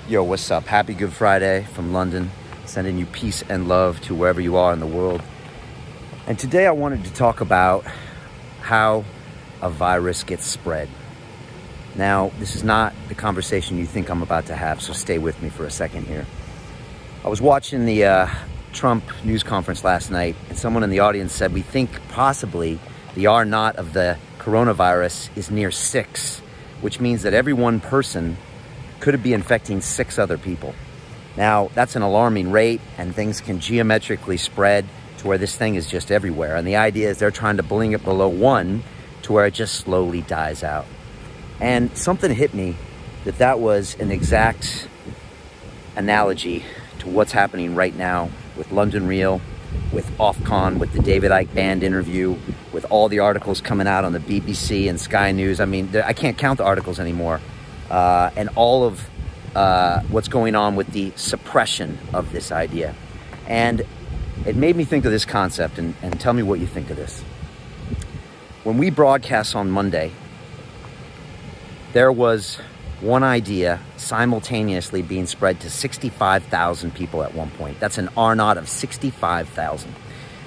Yo, what's up? Happy Good Friday from London. Sending you peace and love to wherever you are in the world. And today I wanted to talk about how a virus gets spread. Now, this is not the conversation you think I'm about to have, so stay with me for a second here. I was watching the Trump news conference last night, and someone in the audience said, we think possibly the R0 of the coronavirus is near 6, which means that every one person could be infecting 6 other people. Now, that's an alarming rate, and things can geometrically spread to where this thing is just everywhere. And the idea is they're trying to bring it below 1 to where it just slowly dies out. And something hit me that was an exact analogy to what's happening right now with London Real, with Ofcon, with the David Icke Band interview, with all the articles coming out on the BBC and Sky News. I mean, I can't count the articles anymore. And all of what's going on with the suppression of this idea. And it made me think of this concept, and tell me what you think of this. When we broadcast on Monday, there was one idea simultaneously being spread to 65,000 people at one point. That's an R0 of 65,000.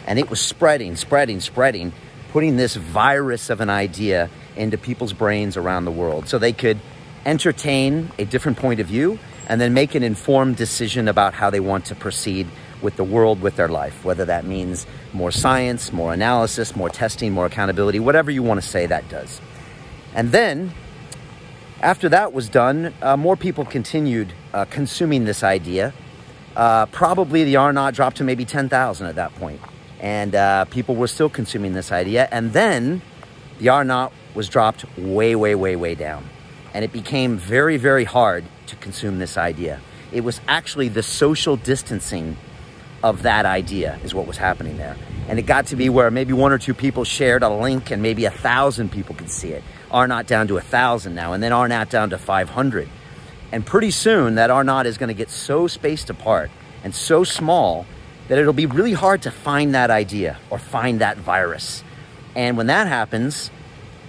And it was spreading, putting this virus of an idea into people's brains around the world so they could entertain a different point of view and then make an informed decision about how they want to proceed with the world, with their life, whether that means more science, more analysis, more testing, more accountability, whatever you want to say that does. And then after that was done, more people continued consuming this idea. Probably the R0 dropped to maybe 10,000 at that point. And people were still consuming this idea. And then the R0 was dropped way down. And it became very, very hard to consume this idea. It was actually the social distancing of that idea is what was happening there. And it got to be where maybe 1 or 2 people shared a link and maybe 1,000 people could see it. R0 down to 1,000 now, and then R0 down to 500. And pretty soon that R0 is going to get so spaced apart and so small that it'll be really hard to find that idea or find that virus. And when that happens,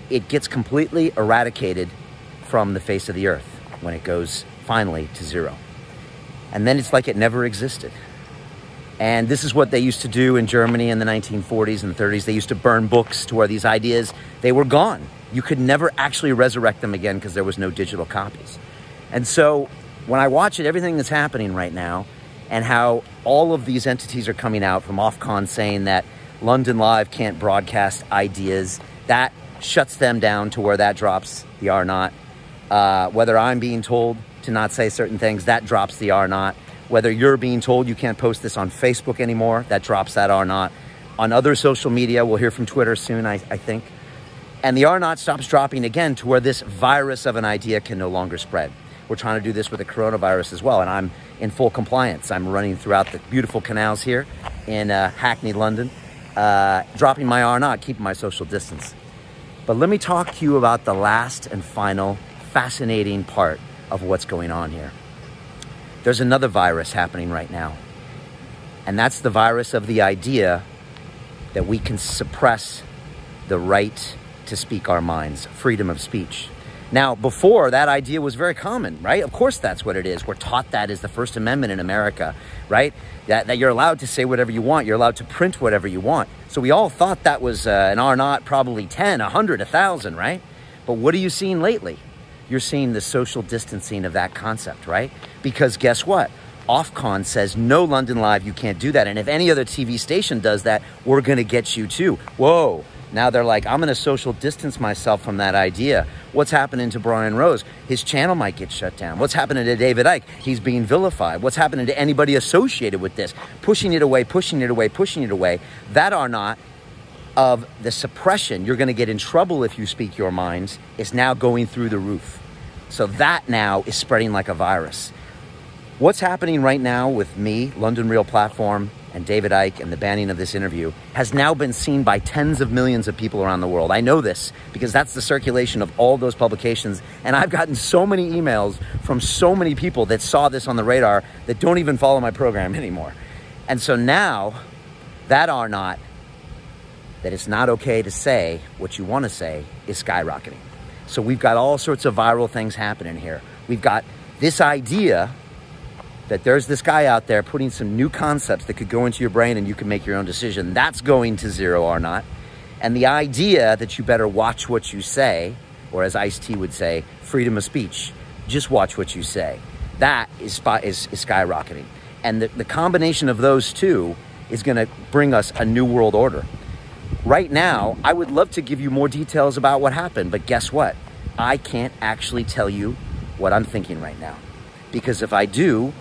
it gets completely eradicated from the face of the earth when it goes finally to 0. And then it's like it never existed. And this is what they used to do in Germany in the 1940s and 30s. They used to burn books to where these ideas, they were gone. You could never actually resurrect them again because there was no digital copies. And so when I watch it, everything that's happening right now and how all of these entities are coming out from Ofcon saying that London Live can't broadcast ideas, that shuts them down to where that drops the R0. Whether I'm being told to not say certain things, that drops the R0. Whether you're being told you can't post this on Facebook anymore, that drops that R0. On other social media, we'll hear from Twitter soon, I think. And the R0 stops dropping again to where this virus of an idea can no longer spread. We're trying to do this with the coronavirus as well, and I'm in full compliance. I'm running throughout the beautiful canals here in Hackney, London, dropping my R0, keeping my social distance. But let me talk to you about the last and final fascinating part of what's going on here. There's another virus happening right now, and that's the virus of the idea that we can suppress the right to speak our minds, freedom of speech. Now, before, that idea was very common, right? Of course, that's what it is. We're taught that as the First Amendment in America, right? That you're allowed to say whatever you want. You're allowed to print whatever you want. So we all thought that was an R0, probably 10, 100, 1,000, right? But what are you seeing lately? You're seeing the social distancing of that concept, right? Because guess what? Ofcon says, no, London Live, you can't do that. And if any other TV station does that, we're going to get you too. Whoa. Now they're like, I'm going to social distance myself from that idea. What's happening to Brian Rose? His channel might get shut down. What's happening to David Icke? He's being vilified. What's happening to anybody associated with this? Pushing it away. That R0 of the suppression, you're going to get in trouble if you speak your minds, is now going through the roof. So that now is spreading like a virus. What's happening right now with me, London Real Platform, and David Icke and the banning of this interview has now been seen by tens of millions of people around the world. I know this because that's the circulation of all those publications. And I've gotten so many emails from so many people that saw this on the radar that don't even follow my program anymore. And so now that R0, that it's not okay to say what you want to say, is skyrocketing. So we've got all sorts of viral things happening here. We've got this idea that there's this guy out there putting some new concepts that could go into your brain and you can make your own decision. That's going to zero or not. And the idea that you better watch what you say, or as Ice-T would say, freedom of speech, just watch what you say. That is skyrocketing. And the combination of those two is going to bring us a new world order. Right now, I would love to give you more details about what happened, but guess what? I can't actually tell you what I'm thinking right now. Because if I do,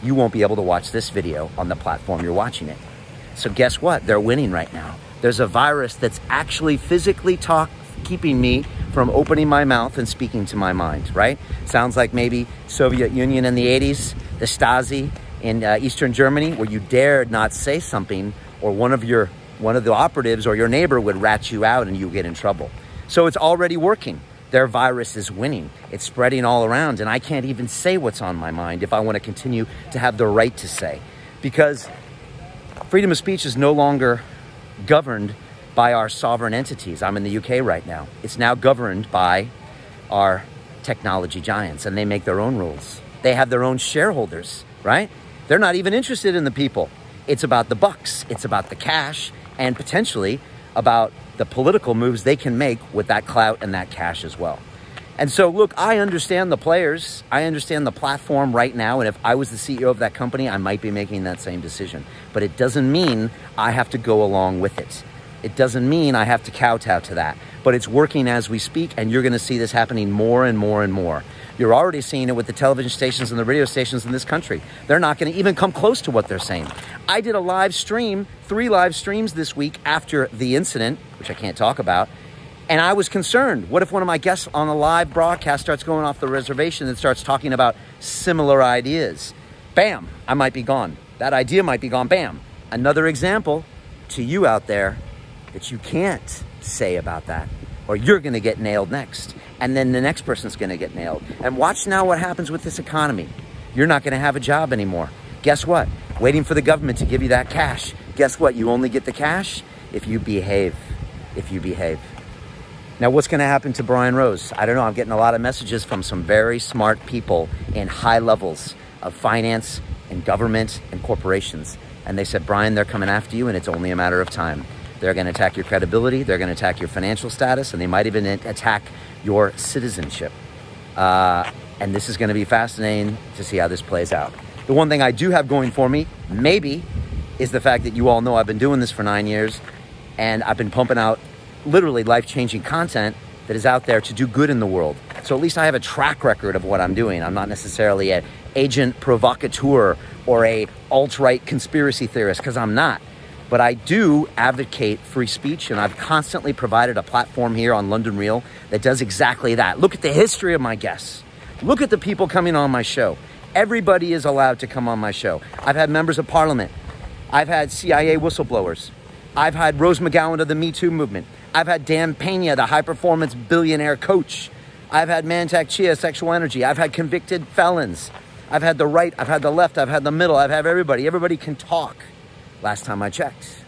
you won't be able to watch this video on the platform you're watching it. So guess what? They're winning right now. There's a virus that's actually physically keeping me from opening my mouth and speaking to my mind, right? Sounds like maybe Soviet Union in the 80s, the Stasi in Eastern Germany, where you dared not say something, or one of the operatives or your neighbor would rat you out and you get in trouble. So it's already working. Their virus is winning. It's spreading all around, and I can't even say what's on my mind if I want to continue to have the right to say, because freedom of speech is no longer governed by our sovereign entities. I'm in the UK right now. It's now governed by our technology giants, and they make their own rules. They have their own shareholders, right? They're not even interested in the people. It's about the bucks. It's about the cash, and potentially about the political moves they can make with that clout and that cash as well. And so, look, I understand the players. I understand the platform right now. And if I was the CEO of that company, I might be making that same decision. But it doesn't mean I have to go along with it. It doesn't mean I have to kowtow to that. But it's working as we speak, and you're going to see this happening more and more and more. You're already seeing it with the television stations and the radio stations in this country. They're not going to even come close to what they're saying. I did a live stream, 3 live streams this week after the incident, which I can't talk about, and I was concerned. What if one of my guests on a live broadcast starts going off the reservation and starts talking about similar ideas? Bam, I might be gone. That idea might be gone. Bam. Another example to you out there that you can't say about that, or you're going to get nailed next. And then the next person's going to get nailed. And watch now what happens with this economy. You're not going to have a job anymore. Guess what? Waiting for the government to give you that cash. Guess what? You only get the cash if you behave. If you behave. Now, what's going to happen to Brian Rose? I don't know. I'm getting a lot of messages from some very smart people in high levels of finance and government and corporations. And they said, Brian, they're coming after you, and it's only a matter of time. They're going to attack your credibility. They're going to attack your financial status, and they might even attack your citizenship. And this is going to be fascinating to see how this plays out. The one thing I do have going for me, maybe, is the fact that you all know I've been doing this for 9 years, and I've been pumping out literally life-changing content that is out there to do good in the world. So at least I have a track record of what I'm doing. I'm not necessarily an agent provocateur or a alt-right conspiracy theorist, because I'm not. But I do advocate free speech, and I've constantly provided a platform here on London Real that does exactly that. Look at the history of my guests. Look at the people coming on my show. Everybody is allowed to come on my show. I've had members of parliament. I've had CIA whistleblowers. I've had Rose McGowan of the Me Too movement. I've had Dan Pena, the high-performance billionaire coach. I've had Mantak Chia, sexual energy. I've had convicted felons. I've had the right. I've had the left. I've had the middle. I've had everybody. Everybody can talk. Last time I checked,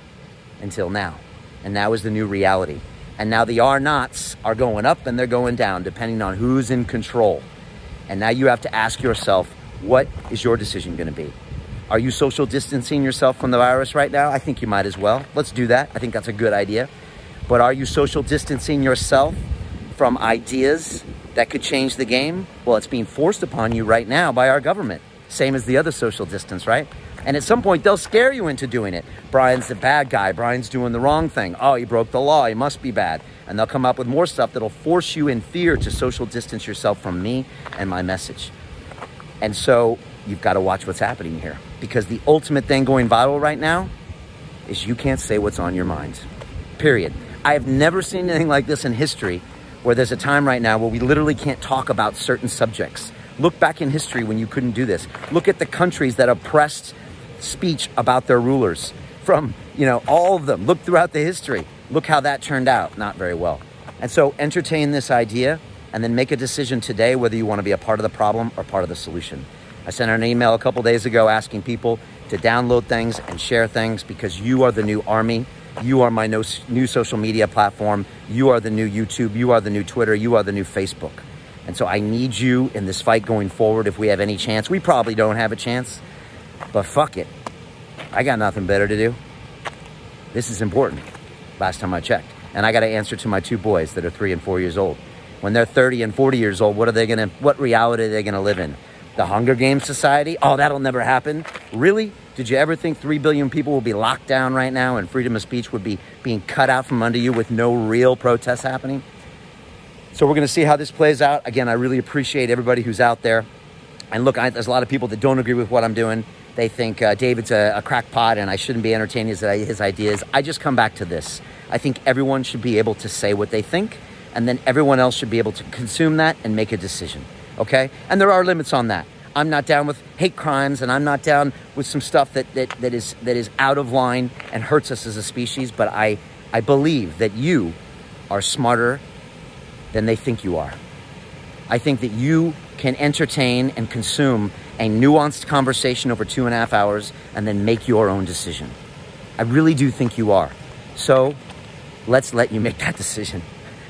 until now. And now is the new reality. And now the R-naughts are going up and they're going down, depending on who's in control. And now you have to ask yourself, what is your decision going to be? Are you social distancing yourself from the virus right now? I think you might as well. Let's do that. I think that's a good idea. But are you social distancing yourself from ideas that could change the game? Well, it's being forced upon you right now by our government. Same as the other social distance, right? And at some point, they'll scare you into doing it. Brian's the bad guy. Brian's doing the wrong thing. Oh, he broke the law. He must be bad. And they'll come up with more stuff that'll force you in fear to social distance yourself from me and my message. And so you've got to watch what's happening here. Because the ultimate thing going viral right now is you can't say what's on your mind. Period. I have never seen anything like this in history, where there's a time right now where we literally can't talk about certain subjects. Look back in history when you couldn't do this. Look at the countries that oppressed speech about their rulers from, all of them. Look throughout the history. Look how that turned out. Not very well. And so entertain this idea and then make a decision today whether you want to be a part of the problem or part of the solution. I sent out an email a couple days ago asking people to download things and share things, because you are the new army. You are my new social media platform. You are the new YouTube. You are the new Twitter. You are the new Facebook. And so I need you in this fight going forward if we have any chance. We probably don't have a chance, but fuck it. I got nothing better to do. This is important, last time I checked. And I got to answer to my 2 boys that are 3 and 4 years old. When they're 30 and 40 years old, what reality are they gonna live in? The Hunger Games society? Oh, that'll never happen. Really? Did you ever think 3 billion people will be locked down right now and freedom of speech would be being cut out from under you with no real protests happening? So we're gonna see how this plays out. Again, I really appreciate everybody who's out there. And look, there's a lot of people that don't agree with what I'm doing. They think David's a crackpot and I shouldn't be entertaining his ideas. I just come back to this. I think everyone should be able to say what they think, and then everyone else should be able to consume that and make a decision, okay? And there are limits on that. I'm not down with hate crimes, and I'm not down with some stuff that is out of line and hurts us as a species, but I believe that you are smarter than they think you are. I think that you can entertain and consume a nuanced conversation over 2.5 hours and then make your own decision. I really do think you are. So let's let you make that decision.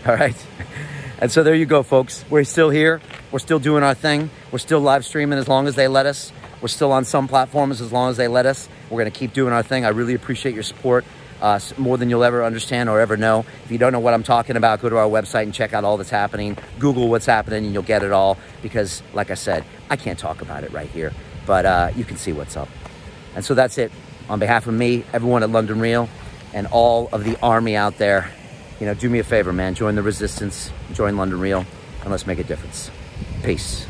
All right. And so there you go, folks. We're still here. We're still doing our thing. We're still live streaming as long as they let us. We're still on some platforms as long as they let us. We're going to keep doing our thing. I really appreciate your support more than you'll ever understand or ever know. If you don't know what I'm talking about, go to our website and check out all that's happening. Google what's happening and you'll get it all because, like I said, I can't talk about it right here, but you can see what's up. And so that's it. On behalf of me, everyone at London Real, and all of the army out there, you know, do me a favor, man. Join the resistance, join London Real, and let's make a difference. Peace.